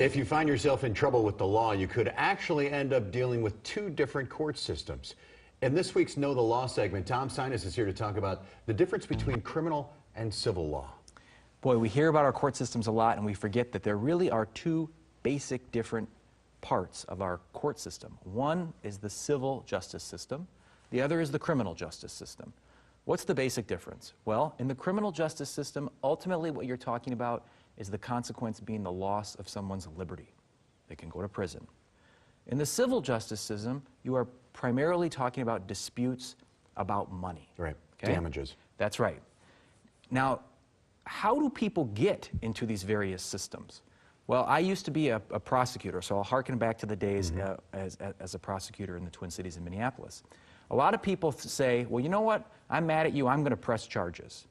If you find yourself in trouble with the law, you could actually end up dealing with two different court systems. In this week's Know the Law segment, Tom Sinas is here to talk about the difference between criminal and civil law. Boy, we hear about our court systems a lot and we forget that there really are two basic different parts of our court system. One is the civil justice system. The other is the criminal justice system. What's the basic difference? Well, in the criminal justice system, ultimately what you're talking about is the consequence being the loss of someone's liberty. They can go to prison. In the civil justice system, you are primarily talking about disputes about money. Right, okay? Damages. That's right. Now, how do people get into these various systems? Well, I used to be a prosecutor, so I'll harken back to the days as a prosecutor in the Twin Cities in Minneapolis. A lot of people say, well, you know what? I'm mad at you, I'm going to press charges.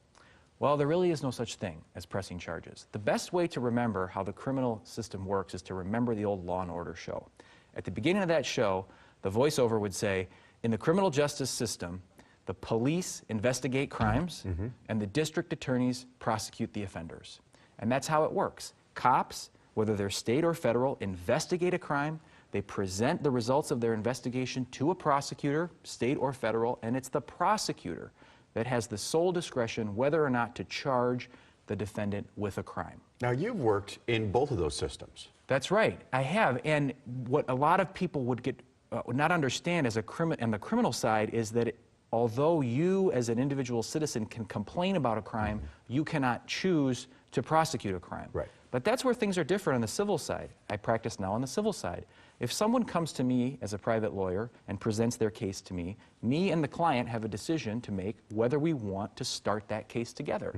Well, there really is no such thing as pressing charges. The best way to remember how the criminal system works is to remember the old Law and Order show. At the beginning of that show, the voiceover would say, in the criminal justice system, the police investigate crimes and the district attorneys prosecute the offenders. And that's how it works. Cops, whether they're state or federal, investigate a crime, they present the results of their investigation to a prosecutor, state or federal, and it's the prosecutor that has the sole discretion whether or not to charge the defendant with a crime. Now, you've worked in both of those systems. That's right, I have. And what a lot of people would not understand as on the criminal side is that although you as an individual citizen can complain about a crime, you cannot choose to prosecute a crime. Right. But that's where things are different on the civil side. I practice now on the civil side. If someone comes to me as a private lawyer and presents their case to me and the client have a decision to make whether we want to start that case together.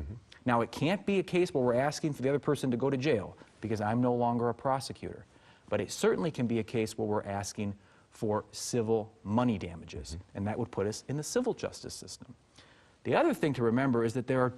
Now, it can't be a case where we're asking for the other person to go to jail because I'm no longer a prosecutor. But it certainly can be a case where we're asking for civil money damages, and that would put us in the civil justice system. The other thing to remember is that there are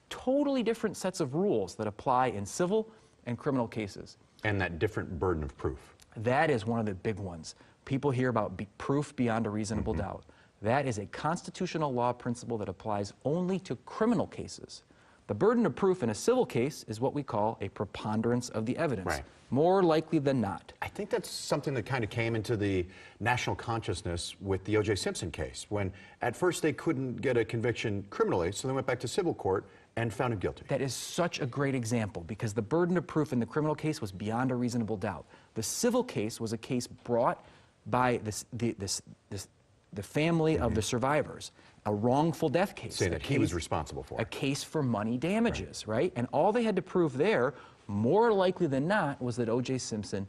totally different sets of rules that apply in civil and criminal cases. And that different burden of proof. That is one of the big ones. People hear about proof beyond a reasonable doubt. That is a constitutional law principle that applies only to criminal cases. The burden of proof in a civil case is what we call a preponderance of the evidence, right. More likely than not. I think that's something that kind of came into the national consciousness with the O.J. Simpson case, when at first they couldn't get a conviction criminally, so they went back to civil court and found him guilty. That is such a great example because the burden of proof in the criminal case was beyond a reasonable doubt. The civil case was a case brought by the family of the survivors, a wrongful death case. Saying that he was responsible for it. A case for money damages, right? And all they had to prove there, more likely than not, was that O.J. Simpson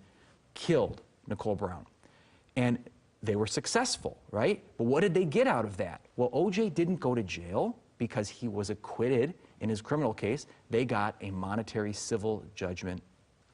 killed Nicole Brown. And they were successful, right? But what did they get out of that? Well, O.J. didn't go to jail because he was acquitted in his criminal case. They got a monetary civil judgment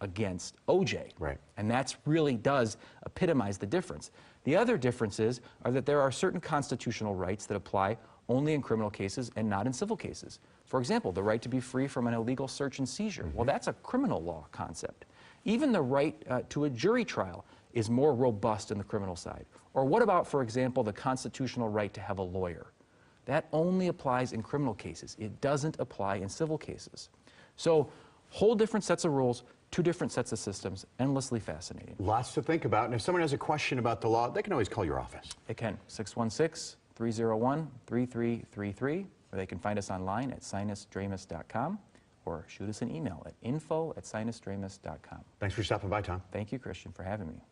against O.J. Right. And that really does epitomize the difference. The other differences are that there are certain constitutional rights that apply only in criminal cases and not in civil cases. For example, the right to be free from an illegal search and seizure. Well, that's a criminal law concept. Even the right to a jury trial is more robust in the criminal side. Or what about, for example, the constitutional right to have a lawyer? That only applies in criminal cases. It doesn't apply in civil cases. So, whole different sets of rules, two different sets of systems, endlessly fascinating. Lots to think about, and if someone has a question about the law, they can always call your office. They can, 616-301-3333, or they can find us online at sinasdramis.com, or shoot us an email at info@sinasdramis.com. Thanks for stopping by, Tom. Thank you, Christian, for having me.